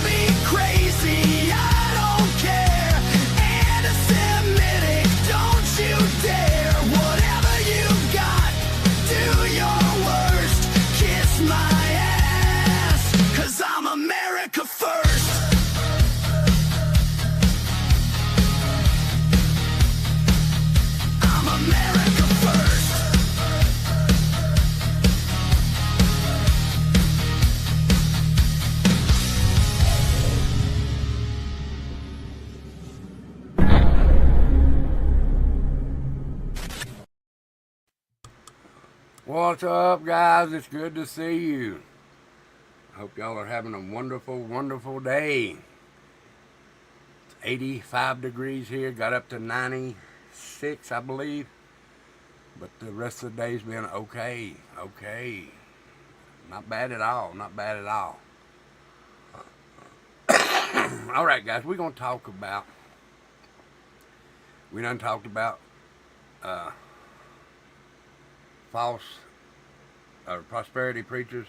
call me crazy, I don't care. Anti-Semitic, don't you dare. Whatever you've got, do your worst. Kiss my ass, 'cause I'm America first. I'm America first. What's up, guys? It's good to see you. Hope y'all are having a wonderful, wonderful day. It's 85 degrees here, got up to 96, I believe. But the rest of the day's been okay. Not bad at all, not bad at all. All right, guys, we're going to talk about, we done talked about false prosperity preachers.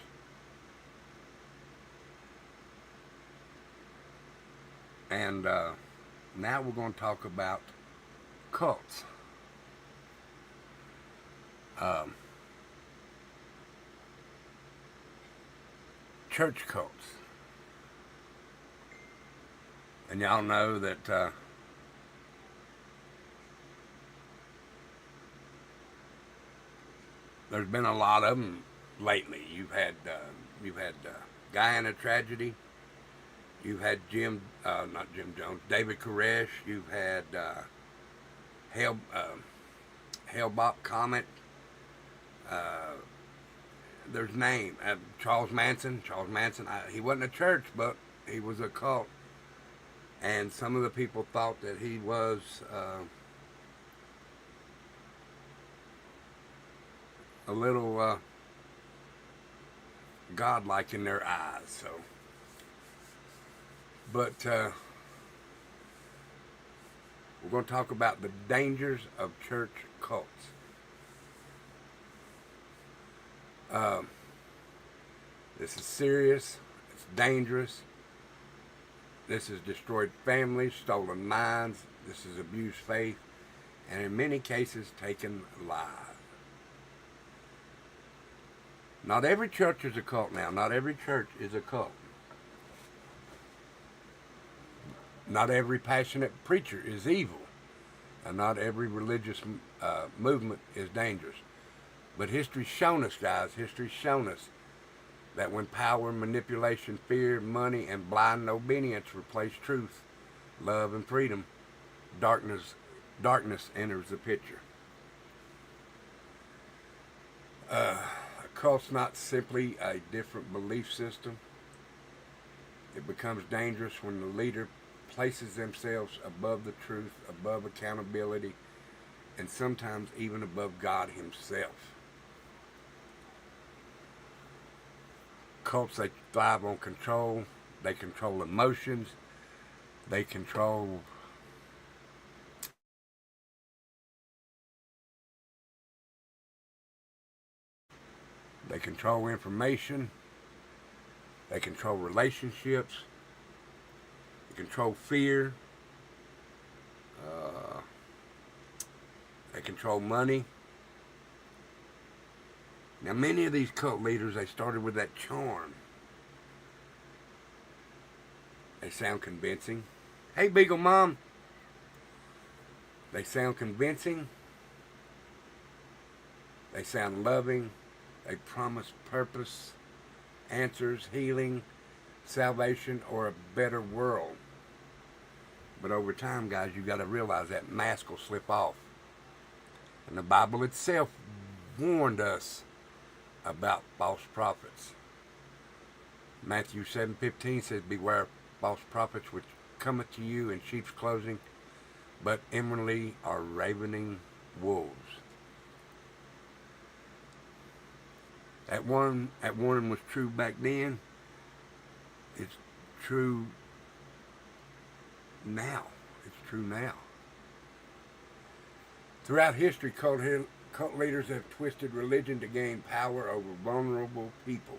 And now we're going to talk about cults. Church cults. And y'all know that there's been a lot of them lately. You've had Guyana Tragedy. You've had not Jim Jones, David Koresh. You've had Hale-Bopp Comet. There's name Charles Manson. He wasn't a church, but he was a cult. And some of the people thought that he was a little godlike in their eyes. So, but we're going to talk about the dangers of church cults. This is serious. It's dangerous. This has destroyed families, stolen minds. This has abused faith, and in many cases, taken lives. Not every church is a cult now. Not every church is a cult. Not every passionate preacher is evil. And not every religious movement is dangerous. But history's shown us, guys, that when power, manipulation, fear, money, and blind obedience replace truth, love, and freedom, darkness enters the picture. A cult's not simply a different belief system. It becomes dangerous when the leader places themselves above the truth, above accountability, and sometimes even above God himself. Cults, they thrive on control. They control emotions. They control information. They control relationships. They control fear. They control money. Now, many of these cult leaders, they started with that charm. They sound convincing. Hey, Beagle Mom. They sound convincing. They sound loving. They promise purpose, answers, healing, salvation, or a better world. But over time, guys, you got to realize that mask will slip off. And the Bible itself warned us about false prophets. Matthew 7:15 says, "Beware of false prophets which cometh to you in sheep's clothing, but inwardly are ravening wolves." That warning was true back then. It's true now. Throughout history, cult leaders have twisted religion to gain power over vulnerable people.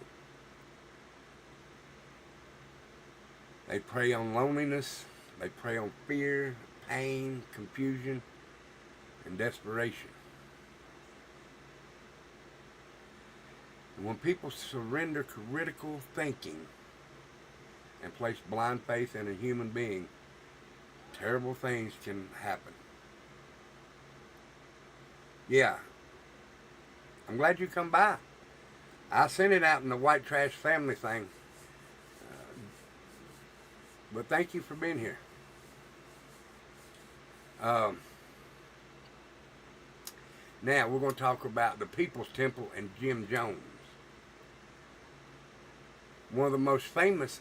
They prey on loneliness. They prey on fear, pain, confusion, and desperation. And when people surrender critical thinking and place blind faith in a human being, terrible things can happen. Yeah, I'm glad you come by. I sent it out in the white trash family thing. But thank you for being here. Now we're going to talk about the People's Temple and Jim Jones. One of the most infamous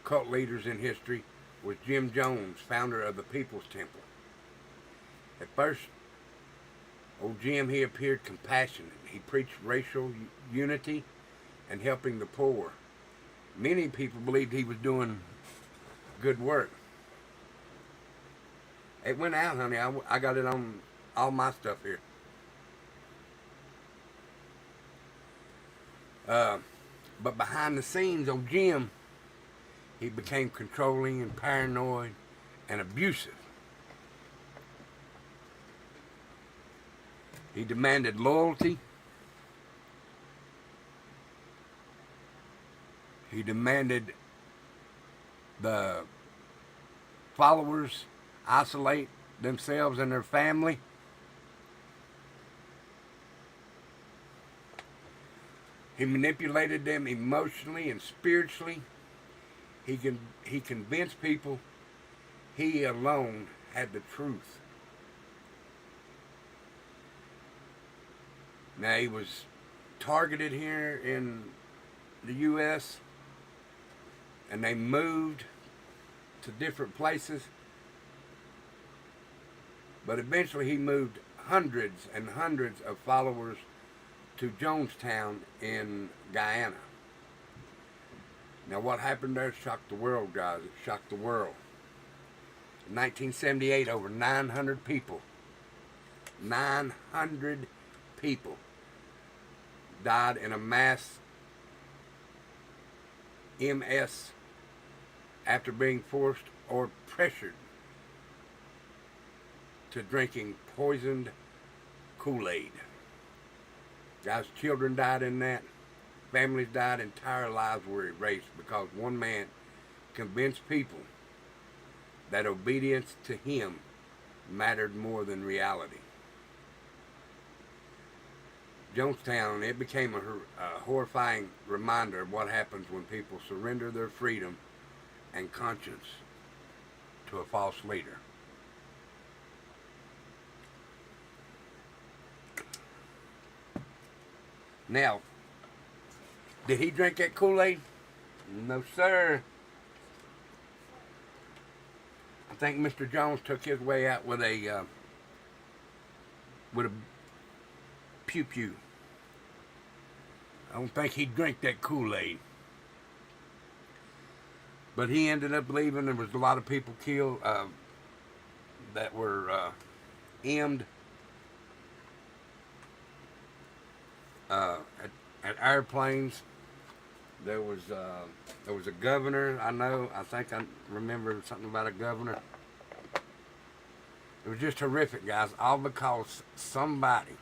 cult leaders in history was Jim Jones, founder of the People's Temple. At first, old Jim, he appeared compassionate. He preached racial unity and helping the poor. Many people believed he was doing good work. It went out, honey. I got it on all my stuff here. But behind the scenes, old Jim, he became controlling and paranoid and abusive. He demanded loyalty. He demanded the followers isolate themselves and their family. He manipulated them emotionally and spiritually. He convinced people he alone had the truth. Now, he was targeted here in the U.S., and they moved to different places. But eventually he moved hundreds and hundreds of followers to Jonestown in Guyana. Now, what happened there shocked the world, guys. It shocked the world. In 1978, over 900 people died in a mass MS after being forced or pressured to drinking poisoned Kool-Aid. Guys, children died in that. Families died. Entire lives were erased because one man convinced people that obedience to him mattered more than reality. Jonestown, it became a horrifying reminder of what happens when people surrender their freedom and conscience to a false leader. Now, did he drink that Kool-Aid? No, sir. I think Mr. Jones took his way out with a pew-pew. I don't think he drank that Kool-Aid. But he ended up leaving. There was a lot of people killed that were aimed at airplanes. There was a governor. I think I remember something about a governor. It was just horrific, guys. All because somebody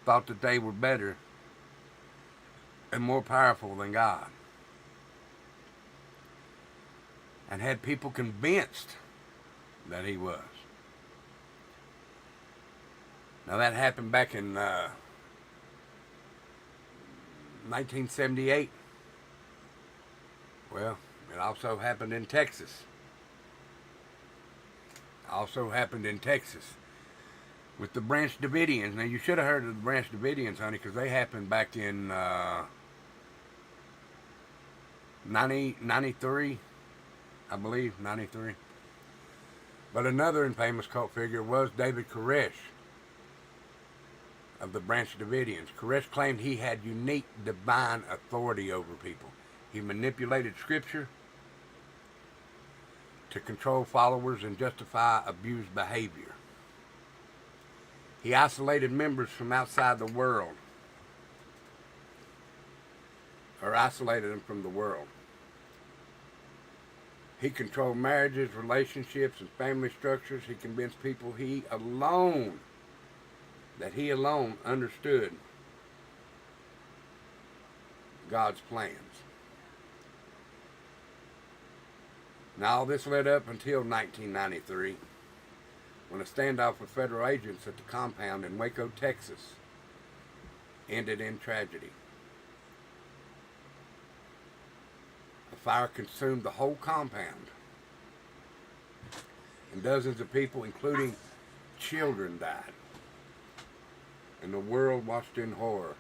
thought that they were better and more powerful than God, and had people convinced that he was. Now, that happened back in 1978. Well, it also happened in Texas. With the Branch Davidians. Now, you should have heard of the Branch Davidians, honey, because they happened back in 93, I believe, 93. But another infamous cult figure was David Koresh of the Branch Davidians. Koresh claimed he had unique divine authority over people. He manipulated scripture to control followers and justify abused behavior. He isolated members from outside the world, or isolated them from the world. He controlled marriages, relationships, and family structures. He convinced people that he alone understood God's plans. Now, all this led up until 1993, when a standoff with federal agents at the compound in Waco, Texas, ended in tragedy. A fire consumed the whole compound, and dozens of people, including children, died. And the world watched in horror.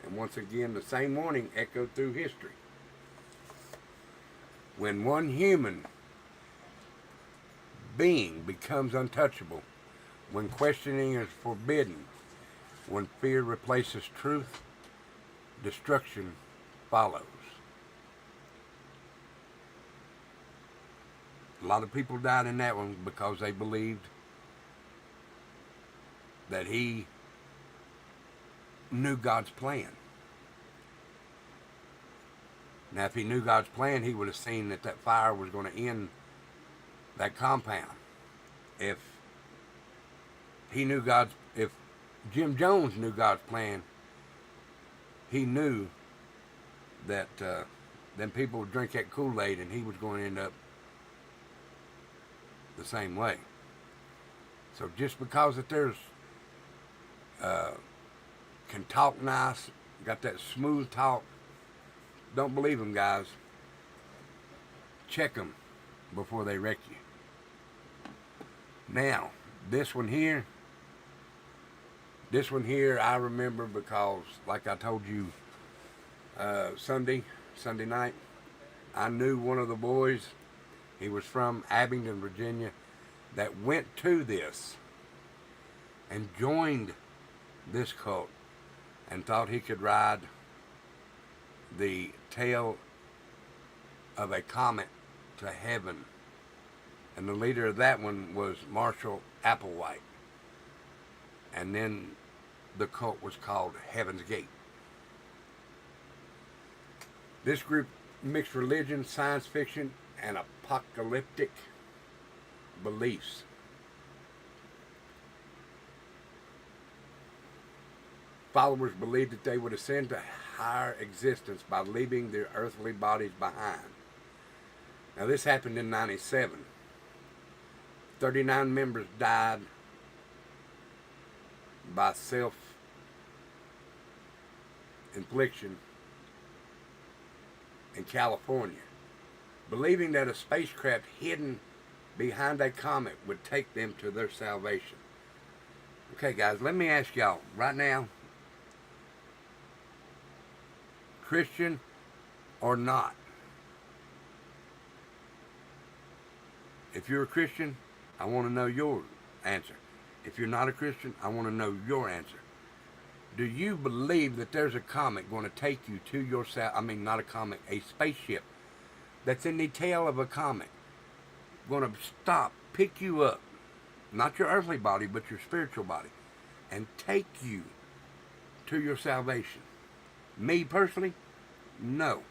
And once again, the same warning echoed through history. When one human being becomes untouchable, when questioning is forbidden, when fear replaces truth, destruction follows. A lot of people died in that one because they believed that he knew God's plan. Now, if he knew God's plan, he would have seen that fire was going to end that compound. If Jim Jones knew God's plan, he knew that then people would drink that Kool-Aid and he was going to end up the same way. So just because that there's can talk nice, got that smooth talk, don't believe them, guys. Check them before they wreck you. Now, this one here I remember because, like I told you Sunday night, I knew one of the boys. He was from Abingdon, Virginia, that went to this and joined this cult and thought he could ride the tail of a comet to heaven. And the leader of that one was Marshall Applewhite. And then the cult was called Heaven's Gate. This group mixed religion, science fiction, and apocalyptic beliefs. Followers believed that they would ascend to higher existence by leaving their earthly bodies behind. Now, this happened in 97. 39 members died by self-infliction in California, believing that a spacecraft hidden behind a comet would take them to their salvation. Okay, guys, let me ask y'all right now, Christian or not? If you're a Christian, I want to know your answer. If you're not a Christian, I want to know your answer. Do you believe that there's a comet going to take you to your not a comet, a spaceship that's in the tail of a comet, going to stop, pick you up, not your earthly body, but your spiritual body, and take you to your salvation? Me personally, no.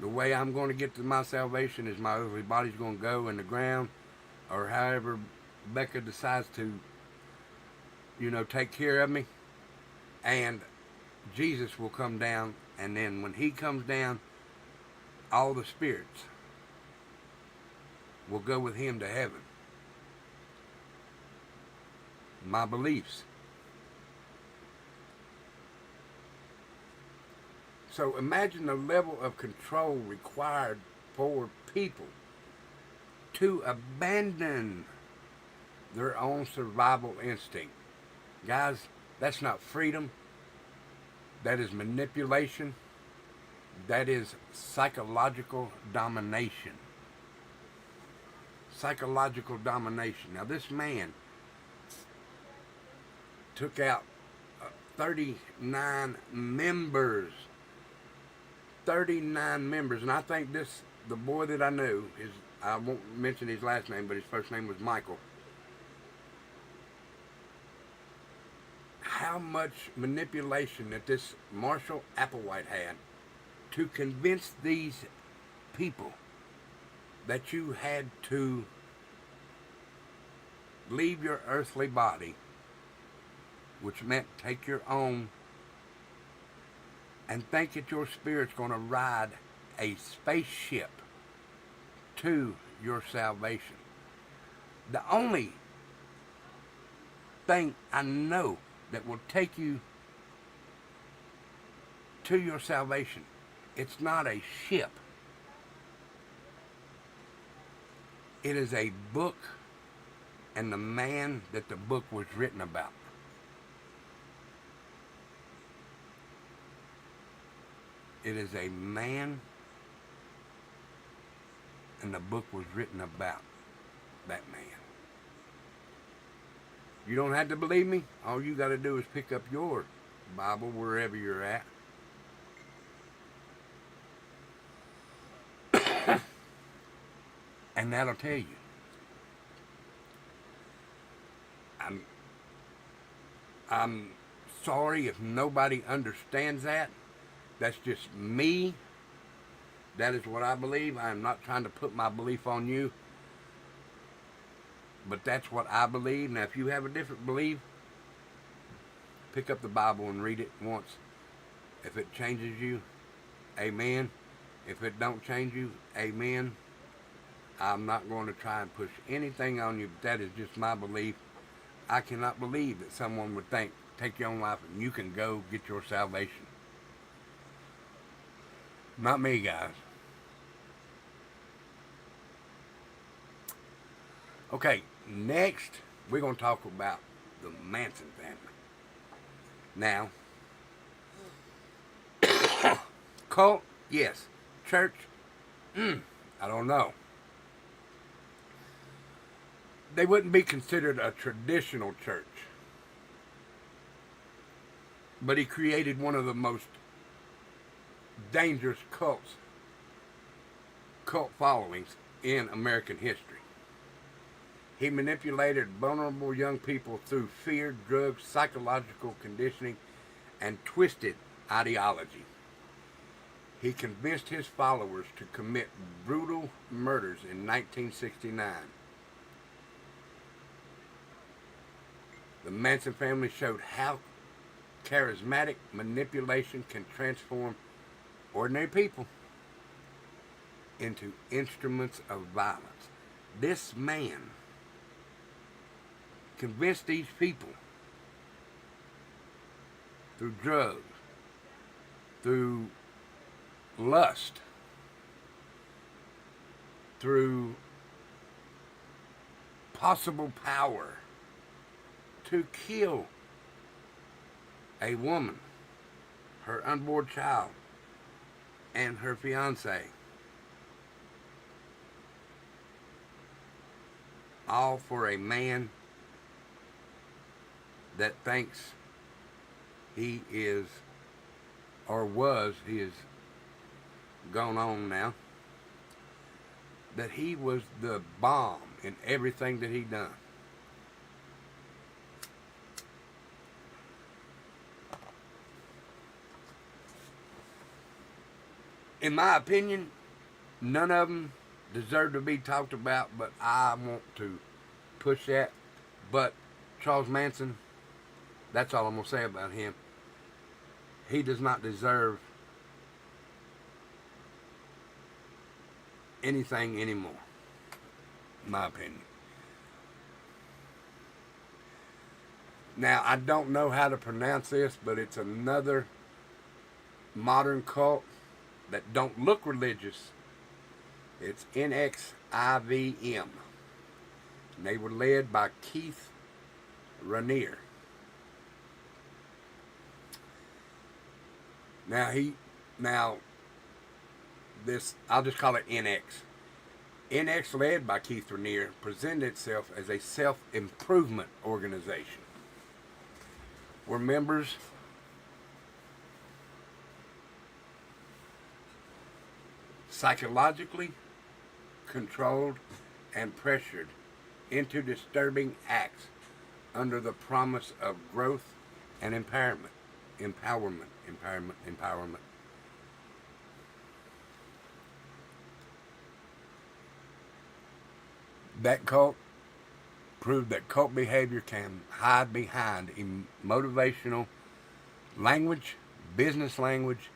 The way I'm going to get to my salvation is my earthly body's going to go in the ground, or however Becca decides to, take care of me, and Jesus will come down, and then when he comes down, all the spirits will go with him to heaven. My beliefs. So imagine the level of control required for people to abandon their own survival instinct. Guys, that's not freedom. That is manipulation. That is psychological domination. Psychological domination. Now, this man took out 39 members. 39 members. And I think the boy that I knew, I won't mention his last name, but his first name was Michael. how much manipulation that this Marshall Applewhite had to convince these people that you had to leave your earthly body, which meant take your own, and think that your spirit's going to ride a spaceship to your salvation. The only thing I know that will take you to your salvation, it's not a ship. It is a book and the man that the book was written about. It is a man and the book was written about that man. You don't have to believe me. All you got to do is pick up your Bible wherever you're at. And that'll tell you. I'm sorry if nobody understands that. That's just me. That is what I believe. I am not trying to put my belief on you. But that's what I believe. Now, if you have a different belief, pick up the Bible and read it once. If it changes you, amen. If it don't change you, amen. I'm not going to try and push anything on you, but that is just my belief. I cannot believe that someone would think, take your own life and you can go get your salvation. Not me, guys. Okay, next we're going to talk about the Manson family. Now, cult, yes. Church, I don't know. They wouldn't be considered a traditional church. But he created one of the most dangerous cult followings in American history. He manipulated vulnerable young people through fear, drugs, psychological conditioning, and twisted ideology. He convinced his followers to commit brutal murders in 1969. The Manson family showed how charismatic manipulation can transform ordinary people into instruments of violence. This man convinced these people through drugs, through lust, through possible power, to kill a woman, her unborn child, and her fiance. All for a man that thinks he is, or was, he is gone on now, that he was the bomb in everything that he done. In my opinion, none of them deserve to be talked about, but I want to push that. But Charles Manson, that's all I'm going to say about him. He does not deserve anything anymore, in my opinion. Now, I don't know how to pronounce this, but it's another modern cult that don't look religious. It's NXIVM. And they were led by Keith Raniere. Now this, I'll just call it NX. NX, led by Keith Raniere, presented itself as a self-improvement organization where members psychologically controlled and pressured into disturbing acts under the promise of growth and empowerment. Empowerment. That cult proved that cult behavior can hide behind motivational language, business language,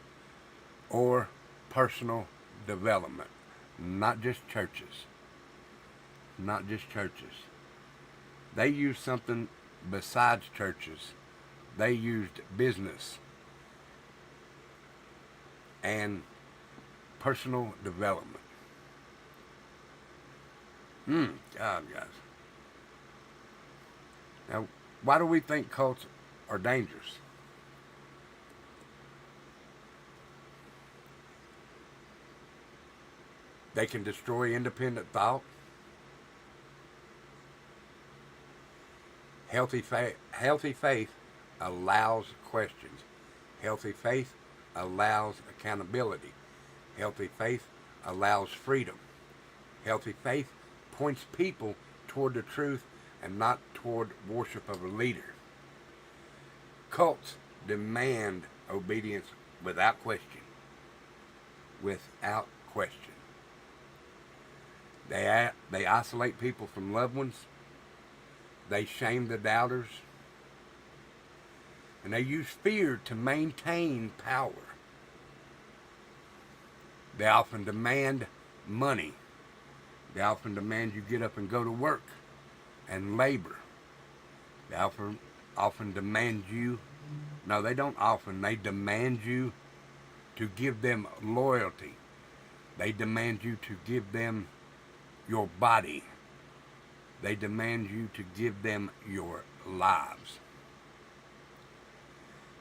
or personal development. Not just churches. Not just churches. They used something besides churches. They used business and personal development. God, guys. Now, why do we think cults are dangerous? They can destroy independent thought. Healthy faith allows questions. Healthy faith allows accountability. Healthy faith allows freedom. Healthy faith points people toward the truth and not toward worship of a leader. Cults demand obedience without question. Without question. They isolate people from loved ones. They shame the doubters. And they use fear to maintain power. They often demand money. They often demand you get up and go to work and labor. They often demand you, no, they don't often, they demand you to give them loyalty. They demand you to give them your body. They demand you to give them your lives.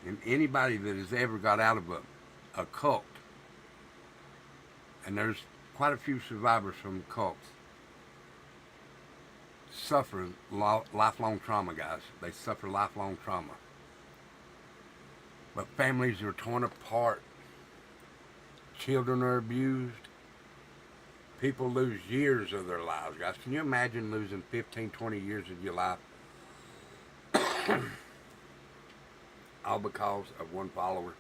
And anybody that has ever got out of a cult, and there's quite a few survivors from cults, suffer lifelong trauma, guys. They suffer lifelong trauma. But families are torn apart. Children are abused. People lose years of their lives, guys. Can you imagine losing 15, 20 years of your life? All because of one follower.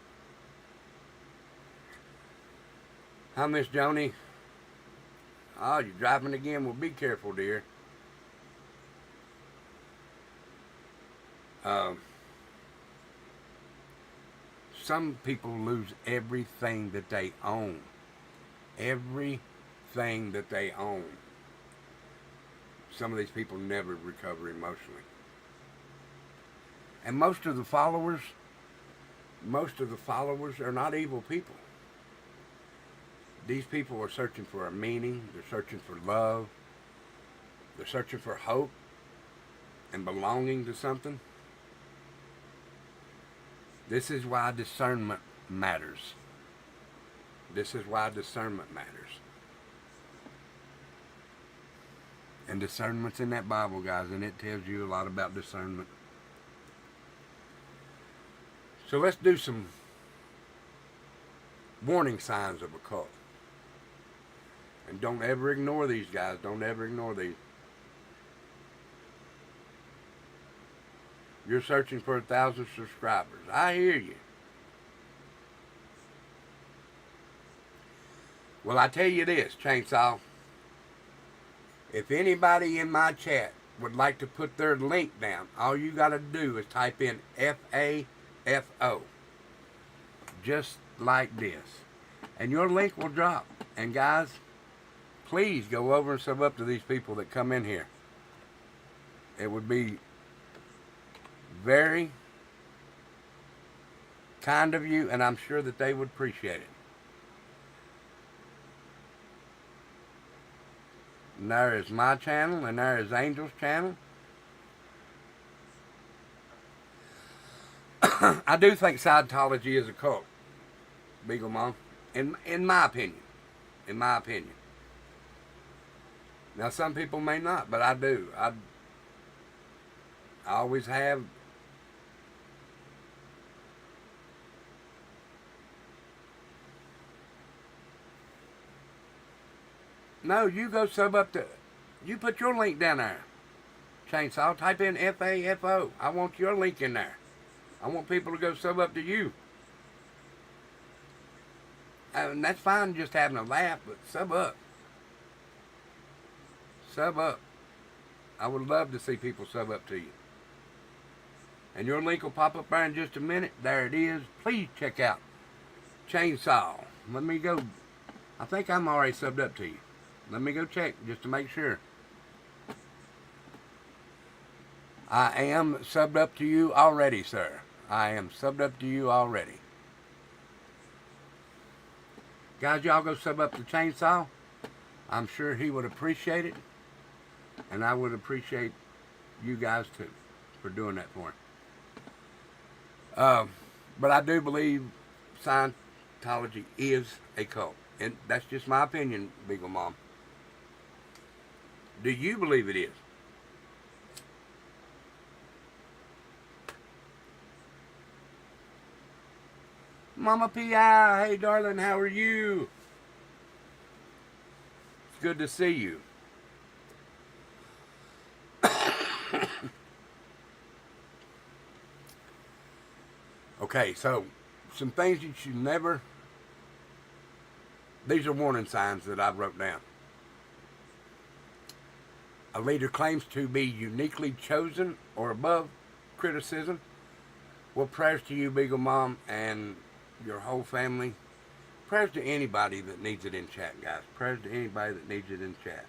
Hi, Miss Joni. Oh, you're driving again? Well, be careful, dear. Some people lose everything that they own. Everything that they own. Some of these people never recover emotionally. And most of the followers are not evil people. These people are searching for a meaning. They're searching for love. They're searching for hope and belonging to something. This is why discernment matters. This is why discernment matters. And discernment's in that Bible, guys, and it tells you a lot about discernment. So let's do some warning signs of a cult. And don't ever ignore these, guys. Don't ever ignore these. You're searching for 1,000 subscribers. I hear you. Well, I tell you this, Chainsaw. If anybody in my chat would like to put their link down, all you got to do is type in FAFO. Just like this. And your link will drop. And guys, please go over and sub up to these people that come in here. It would be very kind of you, and I'm sure that they would appreciate it. And there is my channel, and there is Angel's channel. I do think Scientology is a cult, Beagle Mom, in my opinion. In my opinion. Now, some people may not, but I do. I always have. No, you go sub up to, you put your link down there. Chainsaw, type in FAFO. I want your link in there. I want people to go sub up to you. And that's fine just having a laugh, but sub up. Sub up. I would love to see people sub up to you. And your link will pop up there in just a minute. There it is. Please check out Chainsaw. Let me go. I think I'm already subbed up to you. Let me go check just to make sure. I am subbed up to you already, sir. I am subbed up to you already. Guys, y'all go sub up to Chainsaw. I'm sure he would appreciate it. And I would appreciate you guys too for doing that for him. But I do believe Scientology is a cult. And that's just my opinion, Beagle Mom. Do you believe it is? Mama P.I., hey darling, how are you? It's good to see you. Okay, so some things you should never... These are warning signs that I wrote down. A leader claims to be uniquely chosen or above criticism. Well, prayers to you, Beagle Mom, and your whole family. Prayers to anybody that needs it in chat, guys. Prayers to anybody that needs it in chat.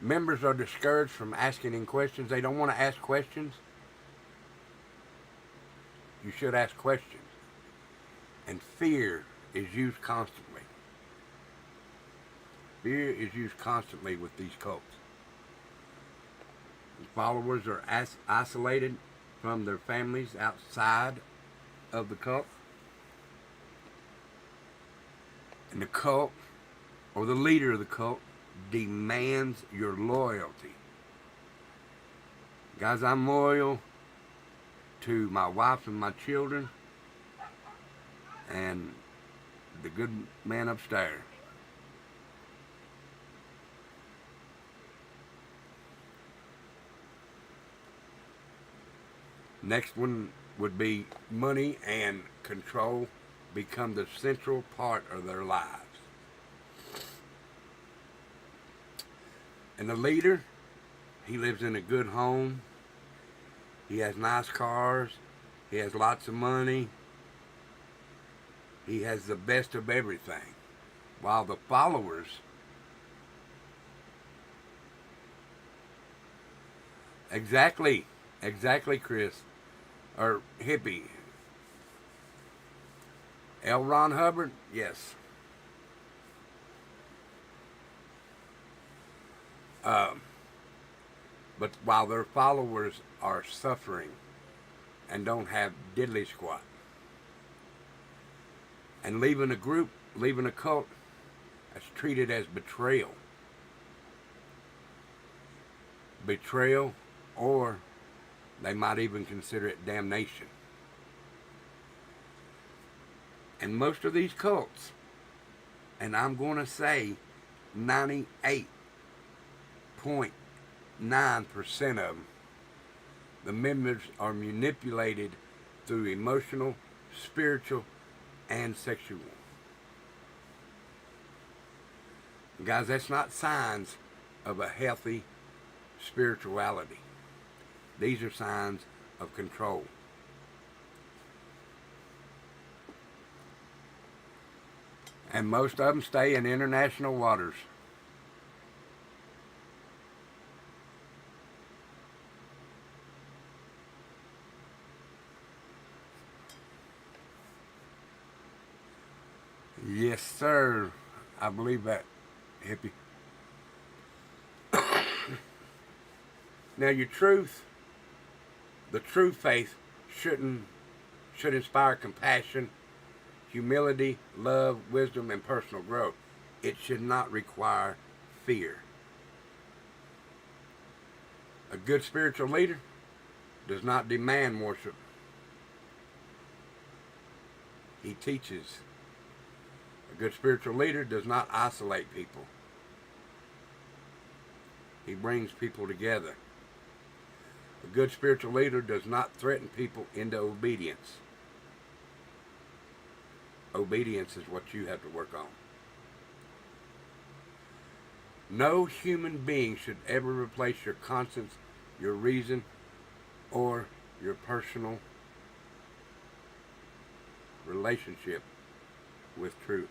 Members are discouraged from asking in questions. They don't want to ask questions. You should ask questions. And fear is used constantly. Fear is used constantly with these cults. Followers are isolated from their families outside of the cult. And the cult, or the leader of the cult, demands your loyalty. Guys, I'm loyal to my wife and my children and the good man upstairs. Next one would be money and control become the central part of their lives. And the leader, he lives in a good home. He has nice cars. He has lots of money. He has the best of everything. While the followers exactly, Chris, or hippie. L. Ron Hubbard, yes. But while their followers are suffering and don't have diddly squat, and leaving a group, leaving a cult, that's treated as betrayal. Betrayal, or they might even consider it damnation. And most of these cults, and I'm going to say 98.9% of them, the members are manipulated through emotional, spiritual, and sexual. Guys, that's not signs of a healthy spirituality. These are signs of control. And most of them stay in international waters. Yes, sir. I believe that, hippie. Now, your truth, the true faith should inspire compassion, humility, love, wisdom, and personal growth. It should not require fear. A good spiritual leader does not demand worship. He teaches. A good spiritual leader does not isolate people. He brings people together. A good spiritual leader does not threaten people into obedience. Obedience is what you have to work on. No human being should ever replace your conscience, your reason, or your personal relationship with truth.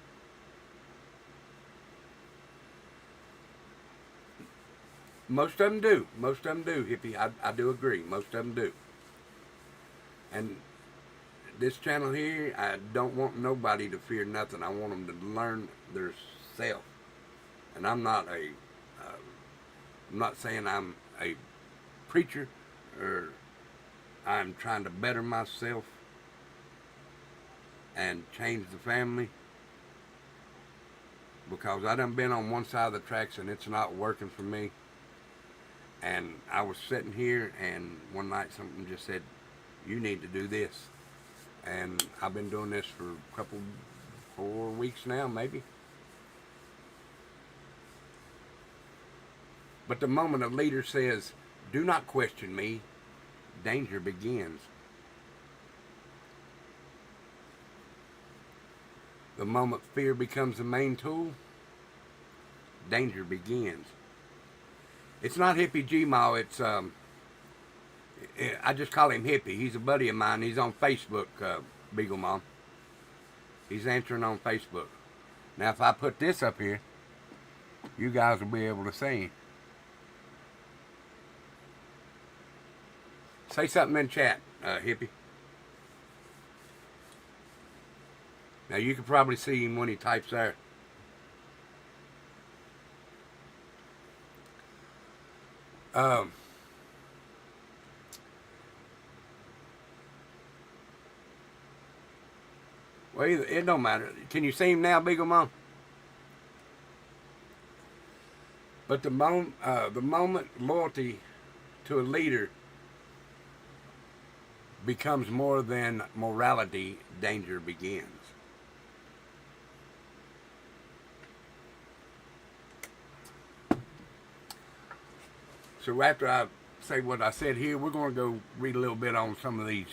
Most of them do. Most of them do, hippie. I do agree. Most of them do. And this channel here, I don't want nobody to fear nothing. I want them to learn their self. And I'm not saying I'm a preacher or I'm trying to better myself and change the family, because I done been on one side of the tracks and it's not working for me. And I was sitting here and one night something just said, you need to do this. And I've been doing this for 4 weeks now, maybe. But the moment a leader says, do not question me, danger begins. The moment fear becomes the main tool, danger begins. It's not Hippie G-Ma, it's, I just call him Hippie. He's a buddy of mine. He's on Facebook, Beagle Mom. He's answering on Facebook. Now, if I put this up here, you guys will be able to see him. Say something in chat, Hippie. Now, you can probably see him when he types there. Well, it don't matter. Can you see him now, Beagle Mom? But the moment loyalty to a leader becomes more than morality, danger begins. So after I say what I said here, we're going to go read a little bit on some of these.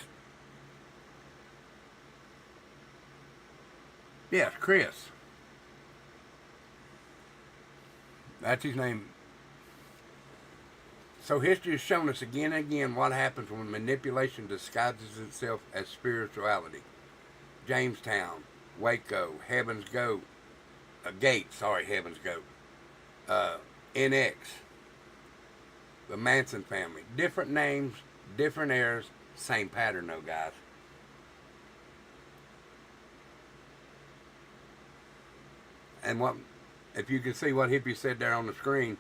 Yes, Chris. That's his name. So history has shown us again and again what happens when manipulation disguises itself as spirituality. Jamestown, Waco, Heaven's Gate, Heaven's Gate, NX, the Manson family. Different names, different eras, same pattern though, guys. And what, if you can see what Hippie said there on the screen,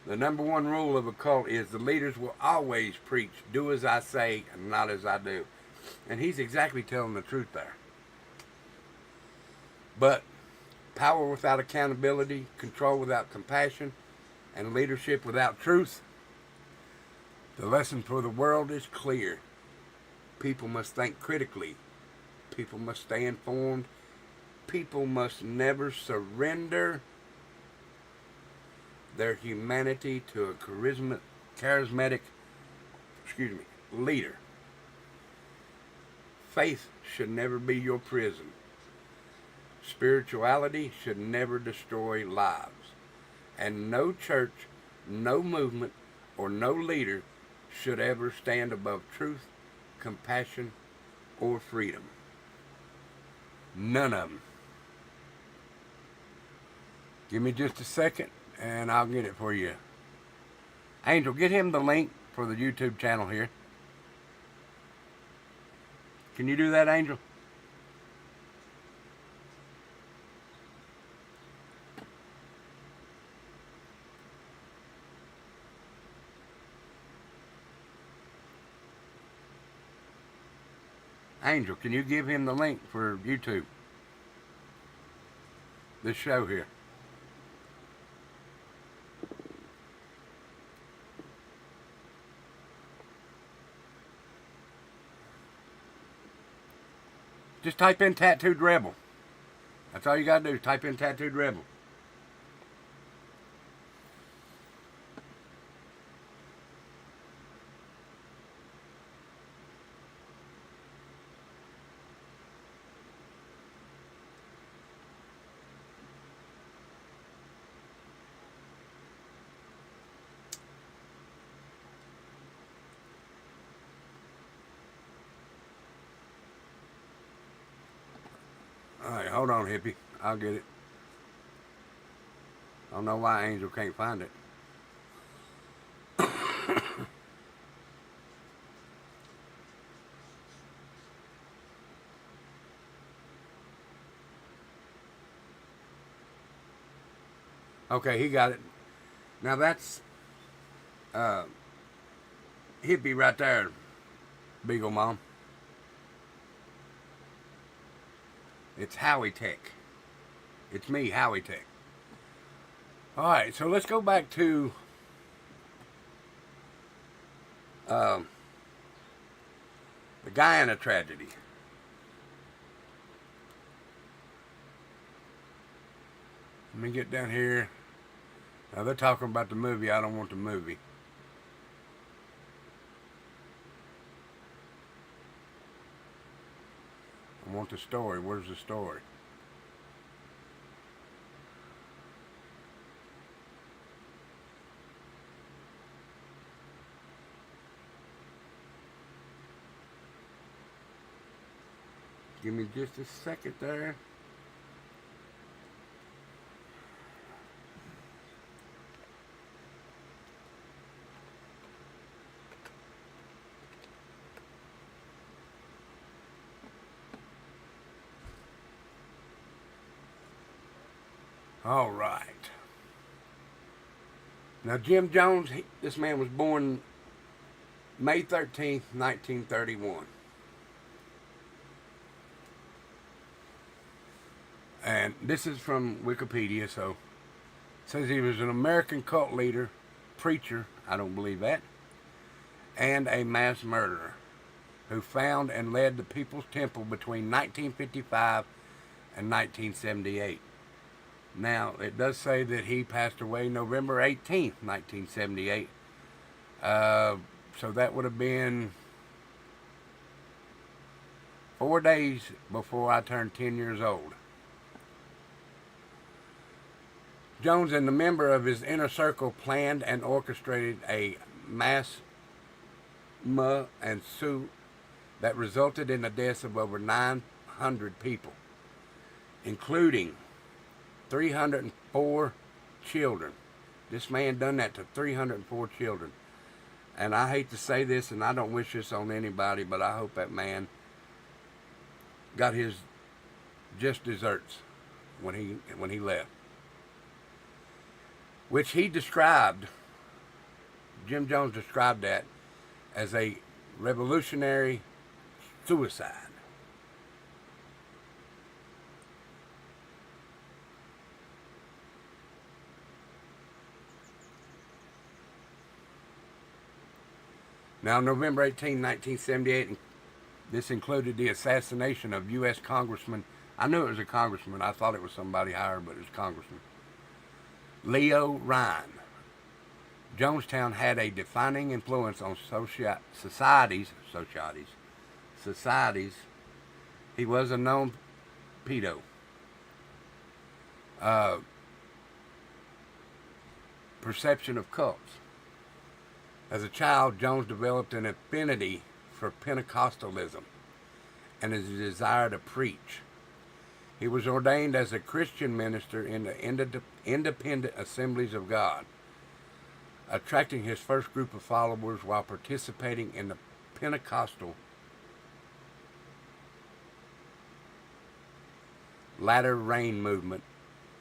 the number one rule of a cult is the leaders will always preach, do as I say and not as I do. And he's exactly telling the truth there. But power without accountability, control without compassion, and leadership without truth, the lesson for the world is clear. People must think critically. People must stay informed. People must never surrender their humanity to a charismatic leader. Faith should never be your prison. Spirituality should never destroy lives. And no church, no movement, or no leader should ever stand above truth, compassion, or freedom. None of them. Give me just a second and I'll get it for you. Angel, get him the link for the YouTube channel here. Can you do that, Angel? Angel, can you give him the link for YouTube? This show here. Just type in Tattooed Rebel. That's all you gotta do, type in Tattooed Rebel. right, hold on, hippie. I'll get it. I don't know why Angel can't find it. Okay, he got it. Now that's uh, hippie right there, Beagle Mom. It's Howie Tech. It's me, Howie Tech. All right, so let's go back to um, the Guyana tragedy. Let me get down here. Now they're talking about the movie. I don't want the movie. I want the story. Where's the story? Give me just a second there. All right. Now, Jim Jones, this man was born May 13th, 1931. And this is from Wikipedia, so it says he was an American cult leader, preacher, I don't believe that, and a mass murderer who found and led the People's Temple between 1955 and 1978. Now, it does say that he passed away November 18th, 1978. So that would have been 4 days before I turned 10 years old. Jones and the member of his inner circle planned and orchestrated a mass and coup that resulted in the deaths of over 900 people, including 304 children. This man done that to 304 children. And I hate to say this, and I don't wish this on anybody, but I hope that man got his just desserts when he left. Which he described, Jim Jones described that as a revolutionary suicide. Now, November 18, 1978, this included the assassination of U.S. Congressman. I knew it was a congressman. I thought it was somebody higher, but it was congressman. Leo Ryan. Jonestown had a defining influence on societies. He was a known pedo. Perception of cults. As a child, Jones developed an affinity for Pentecostalism and a desire to preach. He was ordained as a Christian minister in the Independent Assemblies of God, attracting his first group of followers while participating in the Pentecostal Latter Rain movement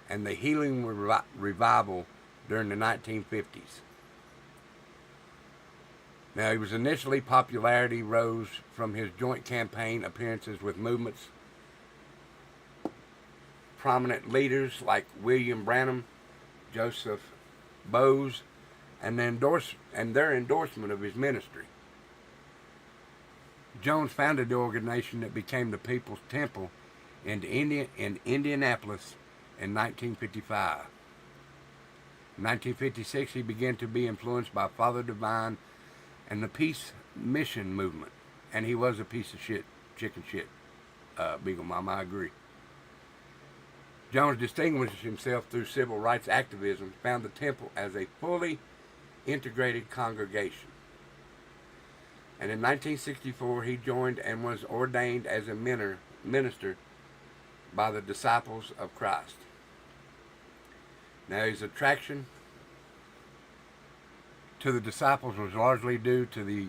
and the Healing Revival during the 1950s. Now, his initially popularity rose from his joint campaign appearances with movement's prominent leaders like William Branham, Joseph Bowes, and their endorsement of his ministry. Jones founded the organization that became the People's Temple in Indianapolis in 1955. In 1956, he began to be influenced by Father Divine and the Peace Mission movement. And he was a piece of shit, chicken shit, Beagle Mom, I agree. Jones distinguished himself through civil rights activism, found the temple as a fully integrated congregation. And in 1964, he joined and was ordained as a minister by the disciples of Christ. Now, his attraction to the disciples was largely due to the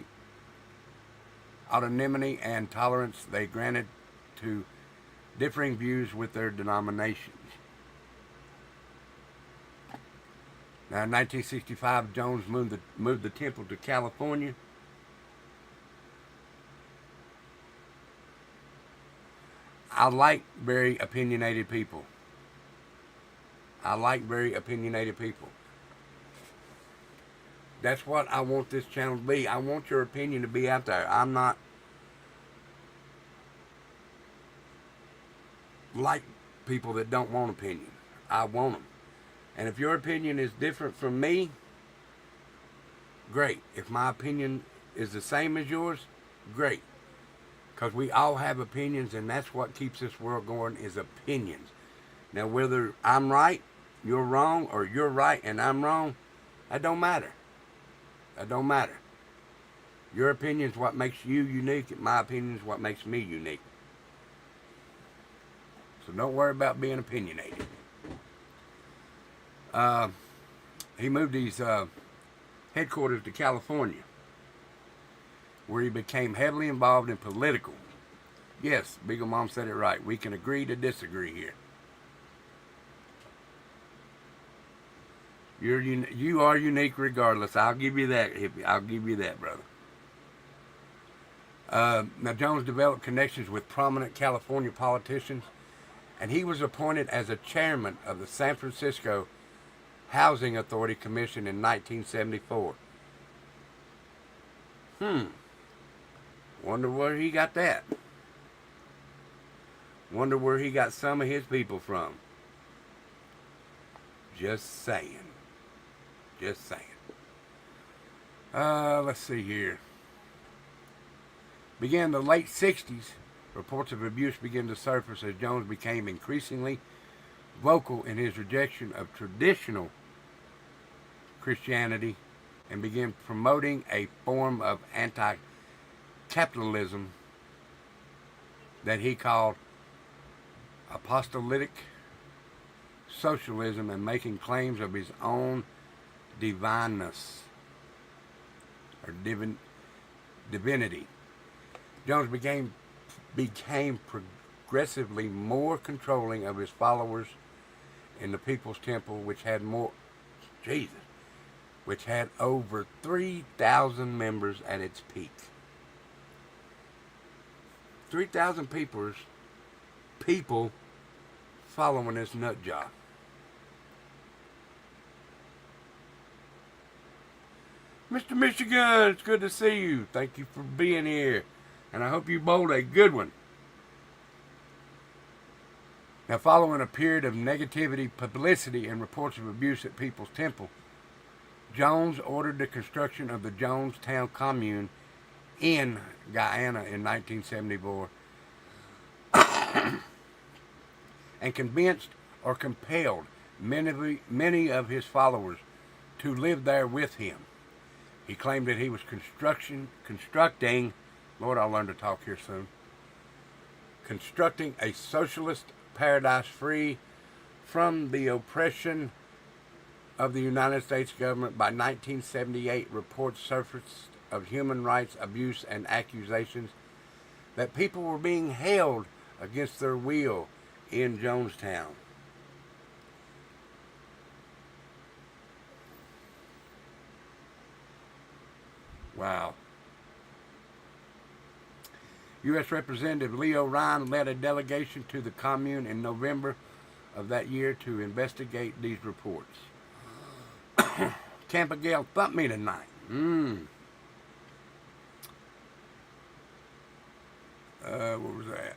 autonomy and tolerance they granted to differing views with their denominations. Now, in 1965, Jones moved the temple to California. I like very opinionated people. That's what I want this channel to be. I want your opinion to be out there. I'm not like people that don't want opinion. I want them. And if your opinion is different from me, great. If my opinion is the same as yours, great. Because we all have opinions, and that's what keeps this world going, is opinions. Now, whether I'm right, you're wrong, or you're right and I'm wrong, that don't matter. That don't matter. Your opinion is what makes you unique, and my opinion is what makes me unique. So don't worry about being opinionated. He moved his headquarters to California, where he became heavily involved in political. Yes, Beagle Mom said it right. We can agree to disagree here. You are unique regardless. I'll give you that, hippie. I'll give you that, brother. Now, Jones developed connections with prominent California politicians, and he was appointed as a chairman of the San Francisco Housing Authority Commission in 1974. Wonder where he got that. Wonder where he got some of his people from. Just saying. Just saying. Let's see here. Began in the late 60s, reports of abuse began to surface as Jones became increasingly vocal in his rejection of traditional Christianity and began promoting a form of anti-capitalism that he called apostolic socialism, and making claims of his own divineness or divinity. Jones became progressively more controlling of his followers in the People's Temple, which had over 3,000 members at its peak. 3,000 people following this nut job. Mr. Michigan, it's good to see you. Thank you for being here. And I hope you bowled a good one. Now, following a period of negativity, publicity, and reports of abuse at People's Temple, Jones ordered the construction of the Jonestown Commune in Guyana in 1974 and convinced or compelled many of his followers to live there with him. He claimed that he was constructing, Lord, I'll learn to talk here soon, constructing a socialist paradise free from the oppression of the United States government. By 1978, reports surfaced of human rights abuse and accusations that people were being held against their will in Jonestown. Wow. U.S. Representative Leo Ryan led a delegation to the commune in November of that year to investigate these reports. Tampa Gale thumped me tonight. What was that?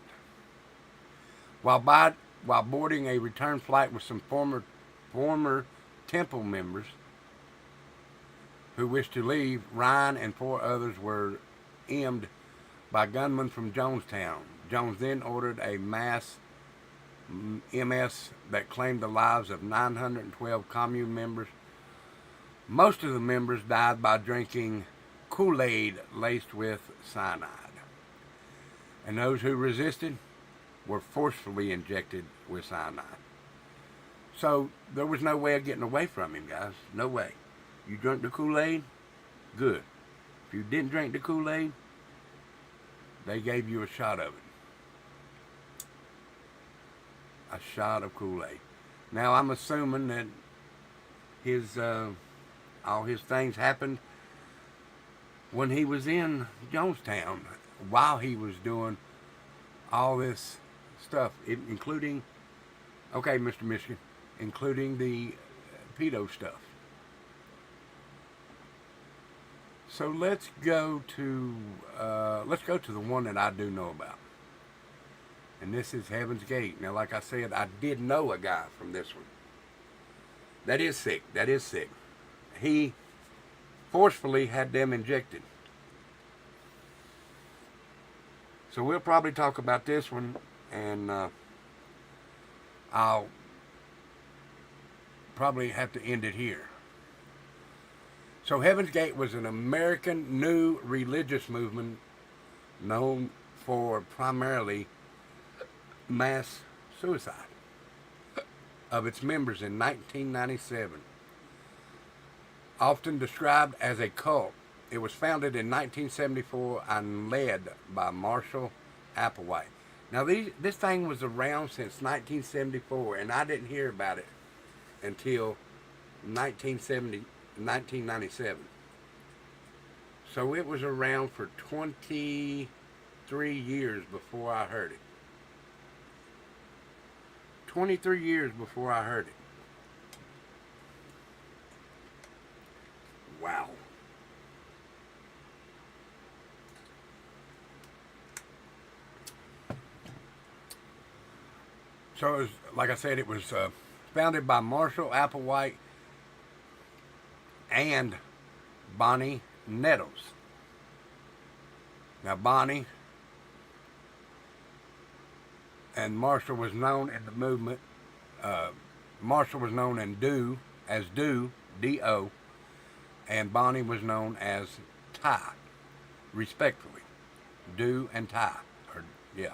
While boarding a return flight with some former Temple members who wished to leave, Ryan and 4 others were aimed by gunmen from Jonestown. Jones then ordered a mass MS that claimed the lives of 912 commune members. Most of the members died by drinking Kool-Aid laced with cyanide. And those who resisted were forcefully injected with cyanide. So there was no way of getting away from him, guys. No way. You drank the Kool-Aid? Good. If you didn't drink the Kool-Aid, they gave you a shot of it. A shot of Kool-Aid. Now I'm assuming that his all his things happened when he was in Jonestown, while he was doing all this stuff, including, okay, Mr. Michigan, including the pedo stuff. So let's go to the one that I do know about, and this is Heaven's Gate. Now, like I said, I did know a guy from this one. That is sick. That is sick. He forcefully had them injected. So we'll probably talk about this one, and I'll probably have to end it here. So Heaven's Gate was an American new religious movement known for primarily mass suicide of its members in 1997. Often described as a cult, it was founded in 1974 and led by Marshall Applewhite. Now this thing was around since 1974, and I didn't hear about it until 1997. So it was around for 23 years before I heard it. 23 years before I heard it. Wow. So it was, like I said, it was founded by Marshall Applewhite and Bonnie Nettles. Now Bonnie and Marshall was known in the movement. Marshall was known in as D-O, and Bonnie was known as Ty, respectfully. Do and Ty, yeah.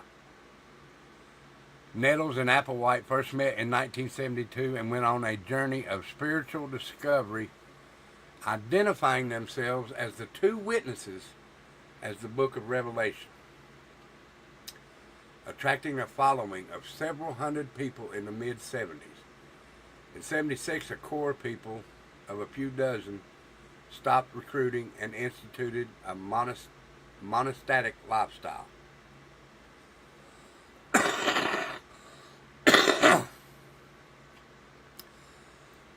Nettles and Applewhite first met in 1972 and went on a journey of spiritual discovery, identifying themselves as the two witnesses as the book of Revelation, attracting a following of several hundred people in the mid-70s. In 76, a core people of a few dozen stopped recruiting and instituted a monastic lifestyle.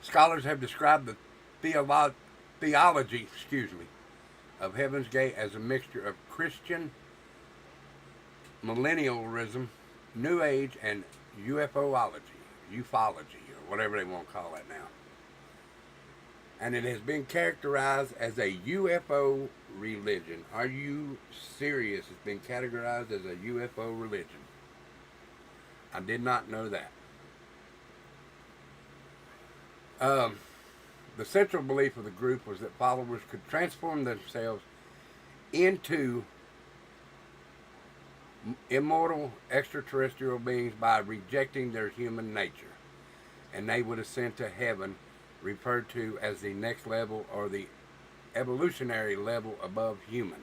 Scholars have described the theology of Heaven's Gate as a mixture of Christian millennialism, New Age, and ufology, or whatever they want to call it now. And it has been characterized as a UFO religion. Are you serious? It's been categorized as a UFO religion. I did not know that. The central belief of the group was that followers could transform themselves into immortal extraterrestrial beings by rejecting their human nature, and they would ascend to heaven, referred to as the next level or the evolutionary level above human.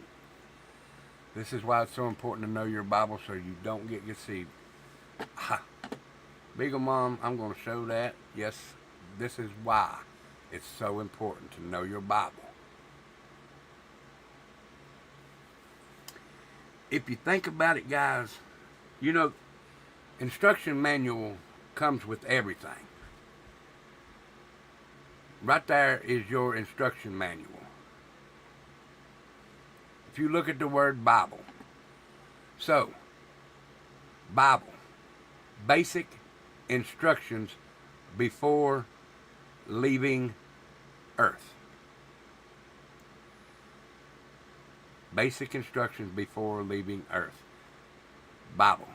This is why it's so important to know your Bible so you don't get deceived. Beagle Mom, I'm going to show that. Yes, this is why it's so important to know your Bible. If you think about it, guys, you know, instruction manual comes with everything. Right there is your instruction manual. If you look at the word Bible. So, Bible. Basic instructions before leaving Earth. Basic instructions before leaving Earth. Bible.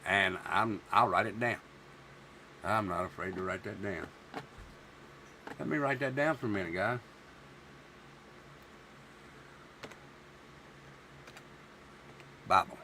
And I'll write it down. I'm not afraid to write that down. Let me write that down for a minute, guys. Bible.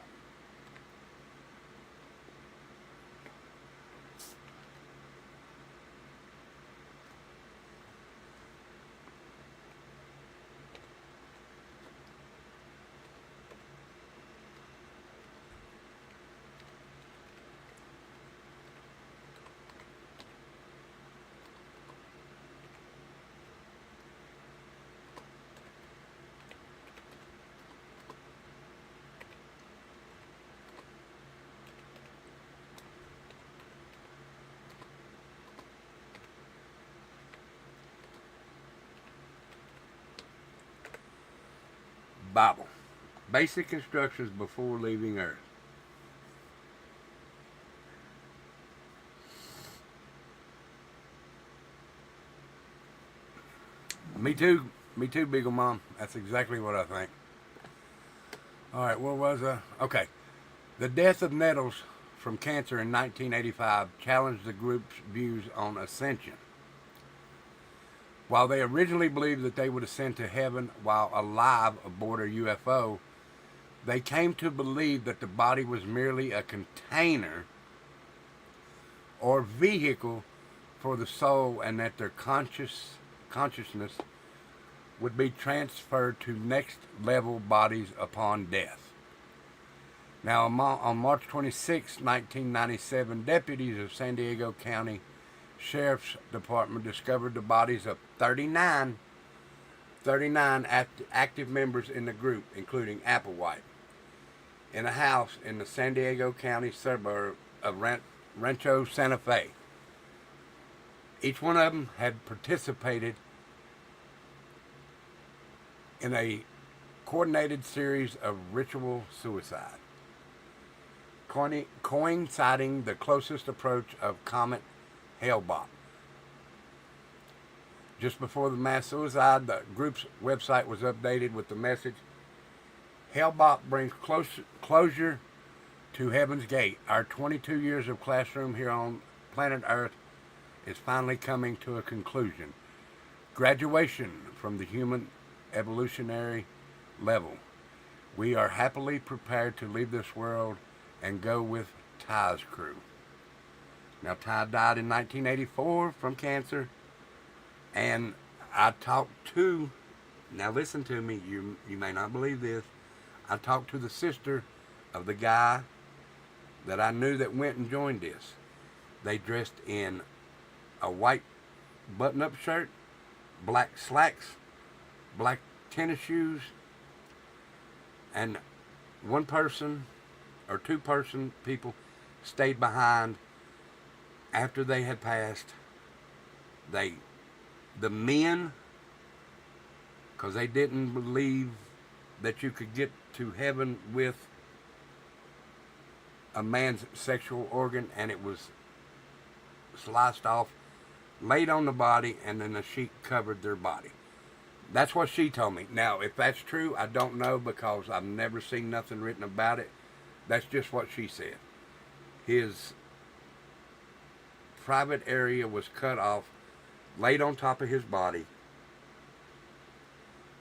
Bible. Basic instructions before leaving Earth. Me too. Me too, Beagle Mom. That's exactly what I think. All right, where was I? Okay. The death of Nettles from cancer in 1985 challenged the group's views on ascension. While they originally believed that they would ascend to heaven while alive aboard a UFO, they came to believe that the body was merely a container or vehicle for the soul, and that their consciousness would be transferred to next level bodies upon death. Now, on March 26, 1997, deputies of San Diego County Sheriff's Department discovered the bodies of 39 active members in the group, including Applewhite, in a house in the San Diego County suburb of Rancho Santa Fe. Each one of them had participated in a coordinated series of ritual suicide, coinciding the closest approach of Comet Hale-Bopp. Just before the mass suicide, the group's website was updated with the message, Hale-Bopp brings closure to Heaven's Gate. Our 22 years of classroom here on planet Earth is finally coming to a conclusion. Graduation from the human evolutionary level. We are happily prepared to leave this world and go with Ty's crew. Now, Ty died in 1984 from cancer, and I talked to, now listen to me, you may not believe this, I talked to the sister of the guy that I knew that went and joined this. They dressed in a white button-up shirt, black slacks, black tennis shoes, and one person or two-person people stayed behind after they had passed. The men, because they didn't believe that you could get to heaven with a man's sexual organ, and it was sliced off, laid on the body, and then a sheet covered their body. That's what she told me. Now, if that's true, I don't know, because I've never seen nothing written about it. That's just what she said. His private area was cut off, laid on top of his body,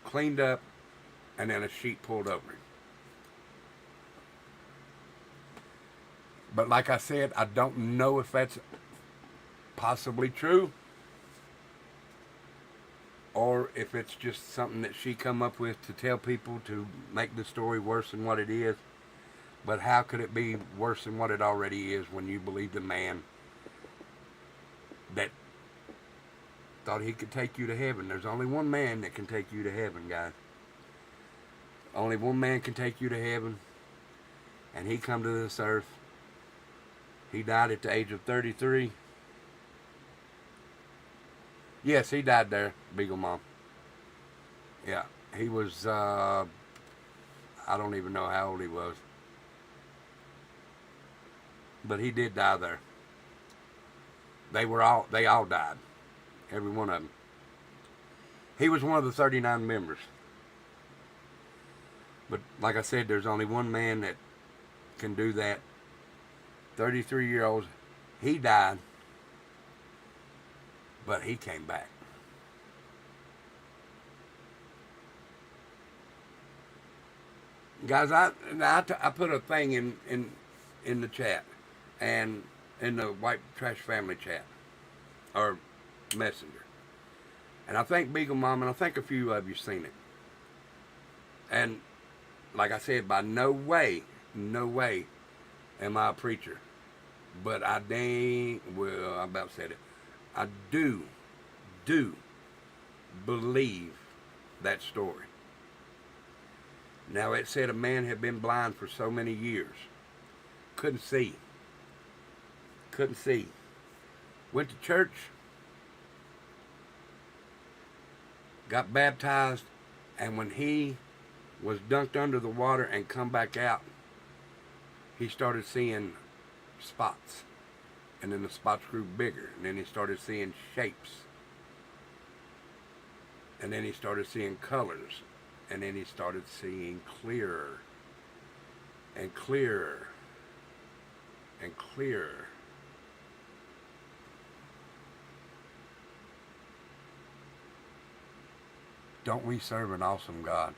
cleaned up, and then a sheet pulled over him. But like I said, I don't know if that's possibly true, or if it's just something that she come up with to tell people to make the story worse than what it is. But how could it be worse than what it already is when you believe the man that thought he could take you to heaven? There's only one man that can take you to heaven, guys. Only one man can take you to heaven, and he come to this earth. He died at the age of 33. Yes, he died there, Beagle Mom. Yeah, he was, I don't even know how old he was. But he did die there. They all died. Every one of them. He was one of the 39 members. But like I said, there's only one man that can do that. 33-year-old. He died. But he came back. Guys, I put a thing in the chat, and in the White Trash Family chat, or Messenger. And I think Beagle Mom, and I think a few of you seen it. And like I said, by no way am I a preacher. But I about said it. I do believe that story. Now, it said a man had been blind for so many years. Couldn't see. Went to church. Got baptized. And when he was dunked under the water and come back out, he started seeing spots. And then the spots grew bigger. And then he started seeing shapes. And then he started seeing colors. And then he started seeing clearer and clearer and clearer. Don't we serve an awesome God?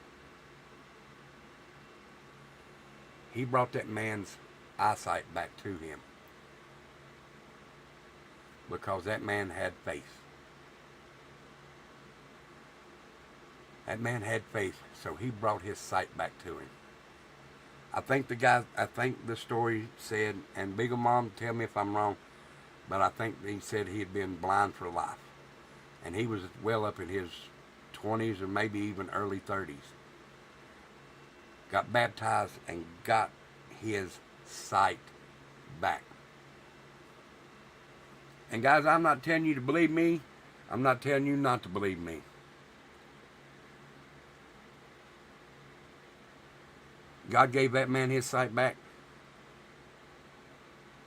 He brought that man's eyesight back to him because that man had faith. That man had faith, so he brought his sight back to him. I think the story said, and Beagle Mom, tell me if I'm wrong, but I think he said he had been blind for life. And he was well up in his 20s or maybe even early 30s. Got baptized and got his sight back. And guys, I'm not telling you to believe me. I'm not telling you not to believe me. God gave that man his sight back.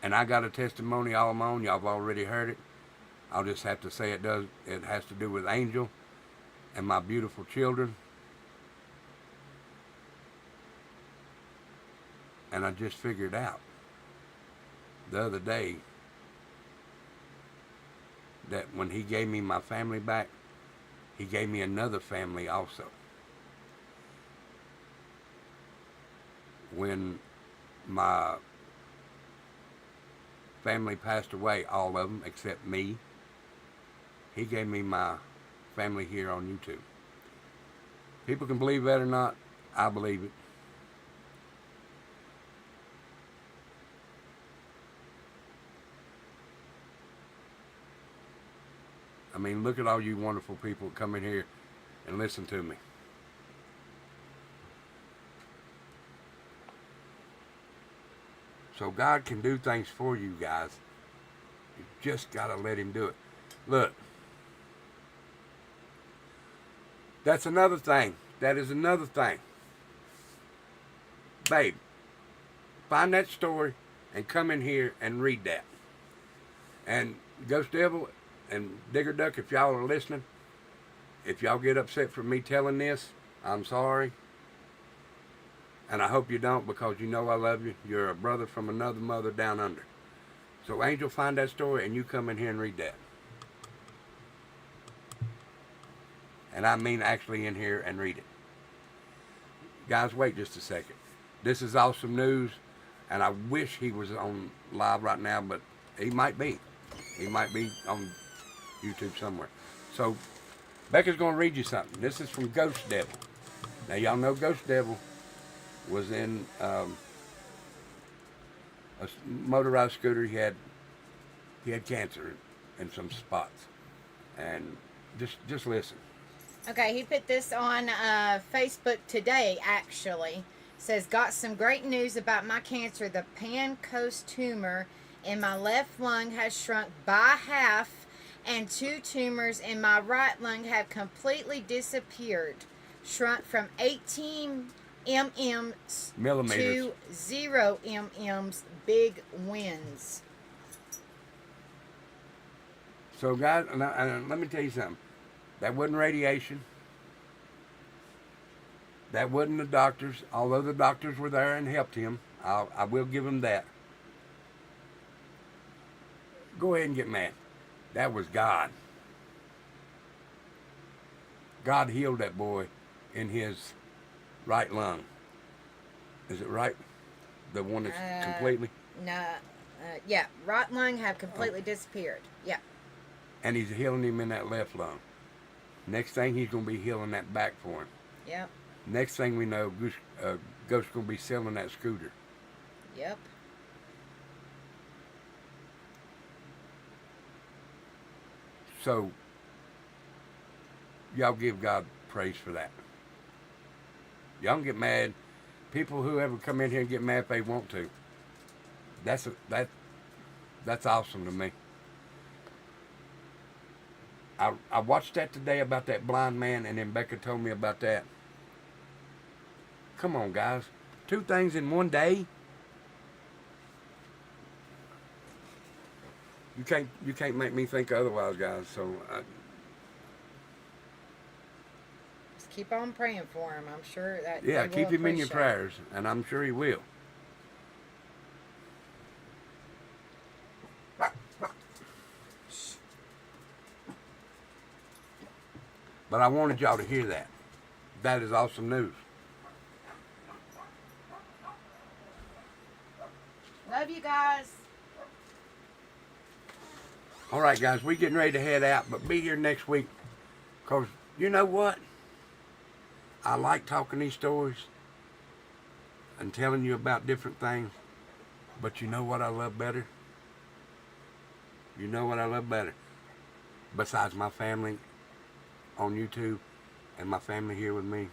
And I got a testimony all my own. Y'all have already heard it. I'll just have to say it does. It has to do with Angel and my beautiful children. And I just figured out the other day that when he gave me my family back, he gave me another family also. When my family passed away, all of them except me, he gave me my family here on YouTube. People can believe that or not. I believe it. I mean, look at all you wonderful people that come in here and listen to me. So God can do things for you guys. You just got to let him do it. Look. That's another thing. That is another thing. Babe, find that story and come in here and read that. And Ghost Devil and Digger Duck, if y'all are listening, if y'all get upset for me telling this, I'm sorry. And I hope you don't, because you know I love you. You're a brother from another mother down under. So Angel, find that story and you come in here and read that. And I mean actually in here and read it. Guys, wait just a second. This is awesome news. And I wish he was on live right now, but he might be. He might be on YouTube somewhere. So Becca's going to read you something. This is from Ghost Devil. Now y'all know Ghost Devil was in a motorized scooter. He had cancer in some spots. And just listen. Okay, he put this on Facebook today, actually. Says, got some great news about my cancer. The Pancoast tumor in my left lung has shrunk by half, and 2 tumors in my right lung have completely disappeared. Shrunk from 18 millimeters to 0 mm's. Big wins. So guys, let me tell you something. That wasn't radiation. That wasn't the doctors, although the doctors were there and helped him. I will give him that. Go ahead and get mad. That was God. God healed that boy in his right lung. Is it right? The one that's completely? No. Yeah, right lung have completely disappeared. Yeah. And he's healing him in that left lung. Next thing, he's going to be healing that back for him. Yep. Next thing we know, Ghost's going to be selling that scooter. Yep. So, y'all give God praise for that. Y'all can get mad. People who ever come in here and get mad if they want to. That's awesome to me. I watched that today about that blind man, and then Becca told me about that. Come on, guys. 2 things in one day. You can't make me think otherwise, guys. So Just keep on praying for him. I'm sure that yeah, they will keep him in your appreciate it. prayers, and I'm sure he will. But I wanted y'all to hear that. That is awesome news. Love you guys. All right, guys, we're getting ready to head out, but be here next week. Because you know what? I like talking these stories and telling you about different things. But you know what I love better? You know what I love better? Besides my family on YouTube and my family here with me.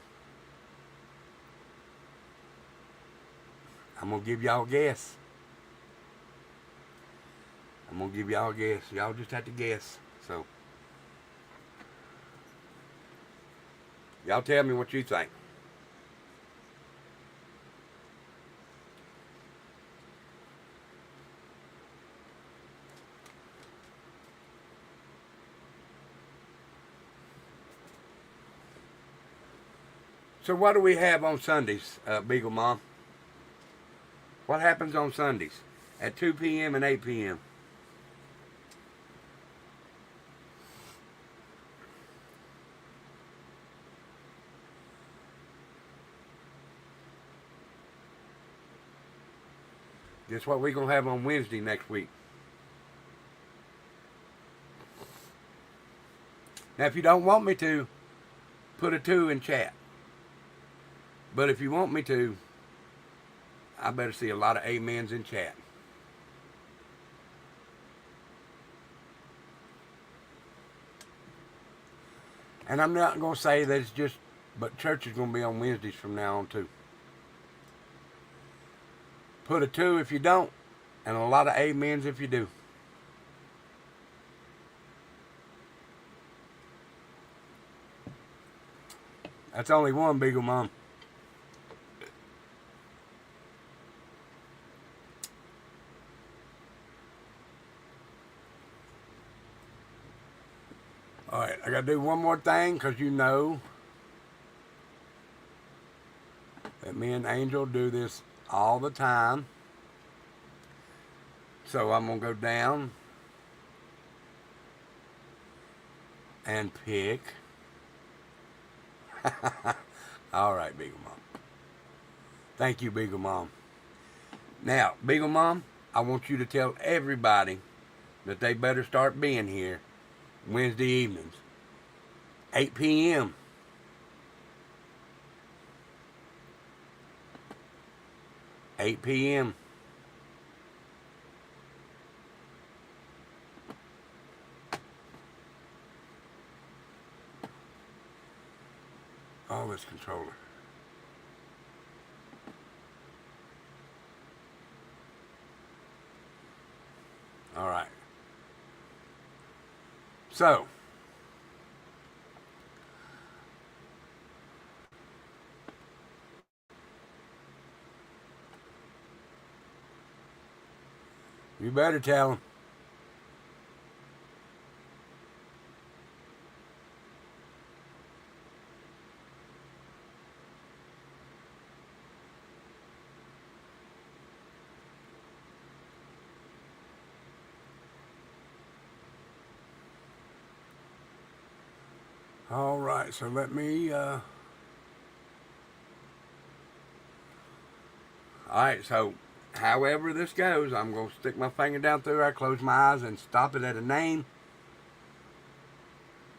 I'm going to give y'all a guess. I'm going to give y'all a guess. Y'all just have to guess. So, y'all tell me what you think. So what do we have on Sundays, Beagle Mom? What happens on Sundays at 2 p.m. and 8 p.m.? Guess what we're going to have on Wednesday next week? Now, if you don't want me to, put a 2 in chat. But if you want me to, I better see a lot of amens in chat. And I'm not going to say that it's just, but church is going to be on Wednesdays from now on too. Put a 2 if you don't, and a lot of amens if you do. That's only one, Beagle Mom. All right, I got to do one more thing because you know that me and Angel do this all the time. So I'm going to go down and pick. All right, Beagle Mom. Thank you, Beagle Mom. Now, Beagle Mom, I want you to tell everybody that they better start being here Wednesday evenings, 8 p.m. $8 p.m. Oh, this controller. All right. So, you better tell them. All right, so let me, all right, so however this goes, I'm going to stick my finger down through there, close my eyes, and stop it at a name.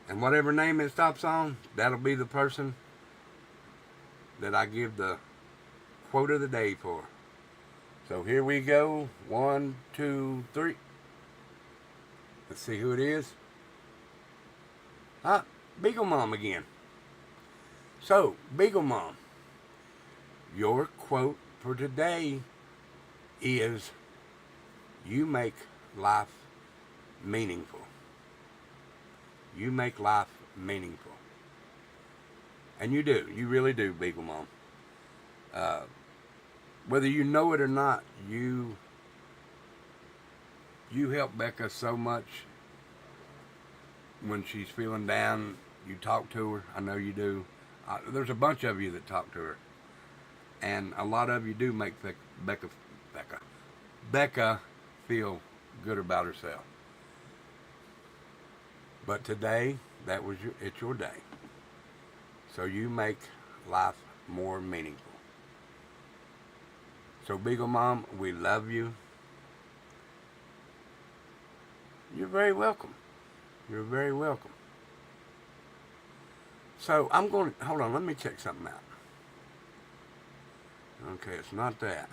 And whatever name it stops on, that'll be the person that I give the quote of the day for. So here we go. 1, 2, 3. Let's see who it is. Beagle Mom again. So, Beagle Mom, your quote for today is, you make life meaningful. You make life meaningful. And you do. You really do, Beagle Mom. Whether you know it or not, you help Becca so much when she's feeling down. You talk to her. I know you do. There's a bunch of you that talk to her, and a lot of you do make Becca feel good about herself. But today, it's your day. So you make life more meaningful. So Beagle Mom, we love you. You're very welcome. You're very welcome. So I'm going to, hold on, let me check something out. Okay, it's not that.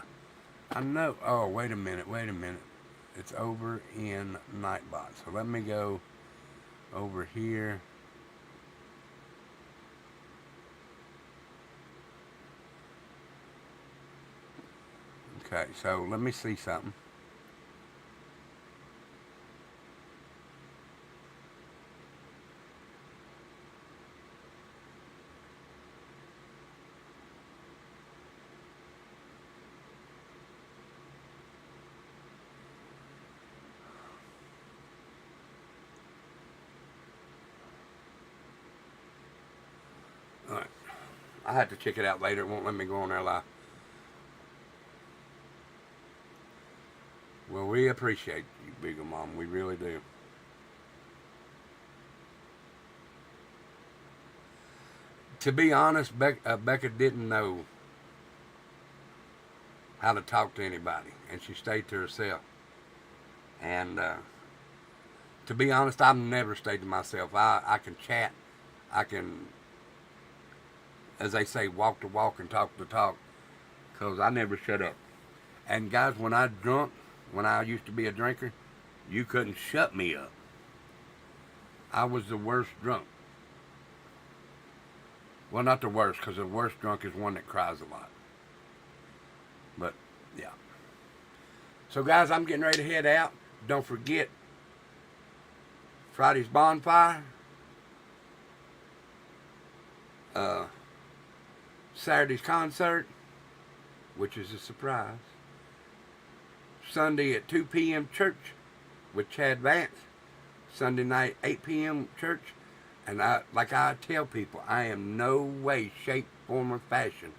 I know, oh, wait a minute. It's over in Nightbot. So let me go over here. Okay, so let me see something. All right. I have to check it out later. It won't let me go on there live. Well, we appreciate you, Beagle Mom. We really do. To be honest, Becca didn't know how to talk to anybody, and she stayed to herself. And to be honest, I've never stayed to myself. I can chat. I can, as they say, walk the walk and talk the talk, because I never shut up. And guys, when I drunk, when I used to be a drinker, you couldn't shut me up. I was the worst drunk. Well, not the worst, because the worst drunk is one that cries a lot. But, yeah. So, guys, I'm getting ready to head out. Don't forget Friday's bonfire. Saturday's concert, which is a surprise. Sunday at 2 p.m. church with Chad Vance. Sunday night, 8 p.m. church. And like I tell people, I am no way, shape, form, or fashion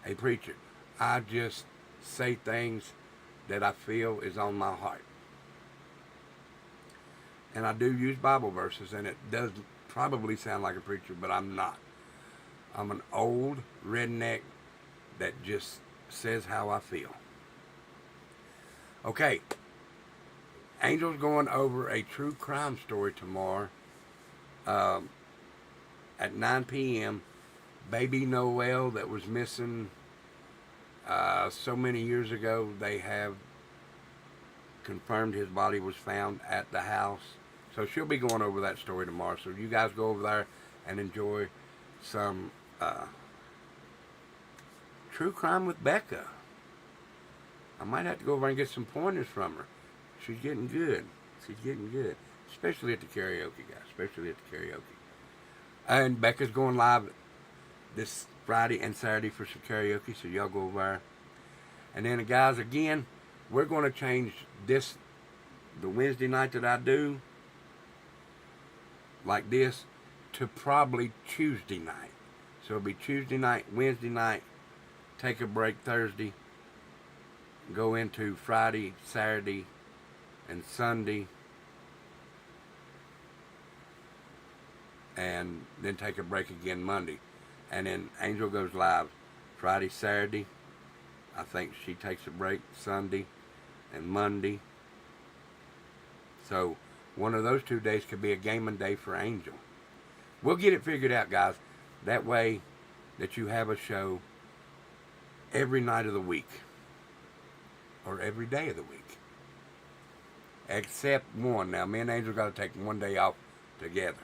a preacher. I just say things that I feel is on my heart. And I do use Bible verses, and it does probably sound like a preacher, but I'm not. I'm an old redneck that just says how I feel. Okay. Angel's going over a true crime story tomorrow at 9 p.m. Baby Noel that was missing so many years ago. They have confirmed his body was found at the house. So she'll be going over that story tomorrow. So you guys go over there and enjoy some true crime with Becca. I might have to go over and get some pointers from her. She's getting good. She's getting good. Especially at the karaoke, guys. Especially at the karaoke. And Becca's going live this Friday and Saturday for some karaoke, so y'all go over there. And then, guys, again, we're going to change this, the Wednesday night that I do, like this, to probably Tuesday night. So it'll be Tuesday night, Wednesday night, take a break Thursday, go into Friday, Saturday, and Sunday, and then take a break again Monday. And then Angel goes live Friday, Saturday. I think she takes a break Sunday and Monday. So one of those 2 days could be a gaming day for Angel. We'll get it figured out, guys. That way that you have a show every night of the week. Or every day of the week. Except one. Now, me and Angel got to take one day off together.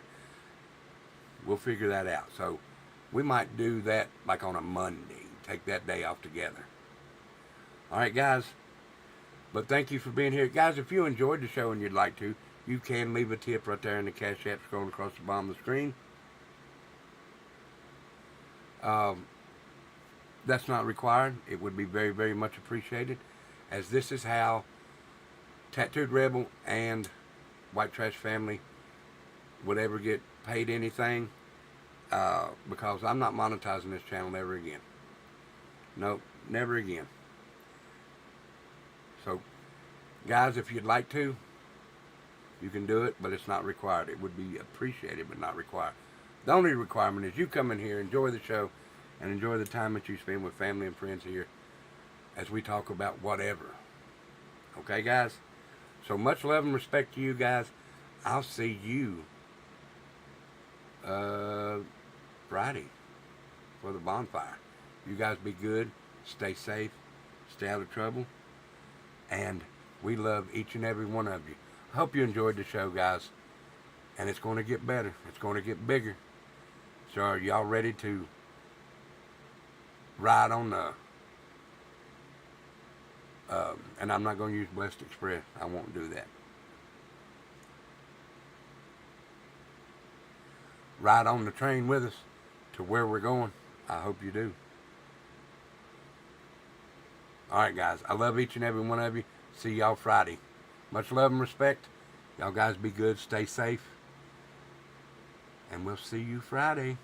We'll figure that out. So we might do that like on a Monday. Take that day off together. Alright, guys. But thank you for being here. Guys, if you enjoyed the show and you'd like to, you can leave a tip right there in the Cash App scrolling across the bottom of the screen. that's not required, it would be very, very much appreciated, as this is how Tattooed Rebel and White Trash Family would ever get paid anything, because I'm not monetizing this channel ever again. No, never again. So, guys, if you'd like to, you can do it, but it's not required. It would be appreciated, but not required. The only requirement is you come in here, enjoy the show, and enjoy the time that you spend with family and friends here as we talk about whatever. Okay, guys? So much love and respect to you guys. I'll see you Friday for the bonfire. You guys be good, stay safe, stay out of trouble, and we love each and every one of you. I hope you enjoyed the show, guys, and it's going to get better. It's going to get bigger. So are y'all ready to ride on the, and I'm not going to use Blessed Express. I won't do that. Ride on the train with us to where we're going. I hope you do. Alright, guys. I love each and every one of you. See y'all Friday. Much love and respect. Y'all guys be good. Stay safe. And we'll see you Friday.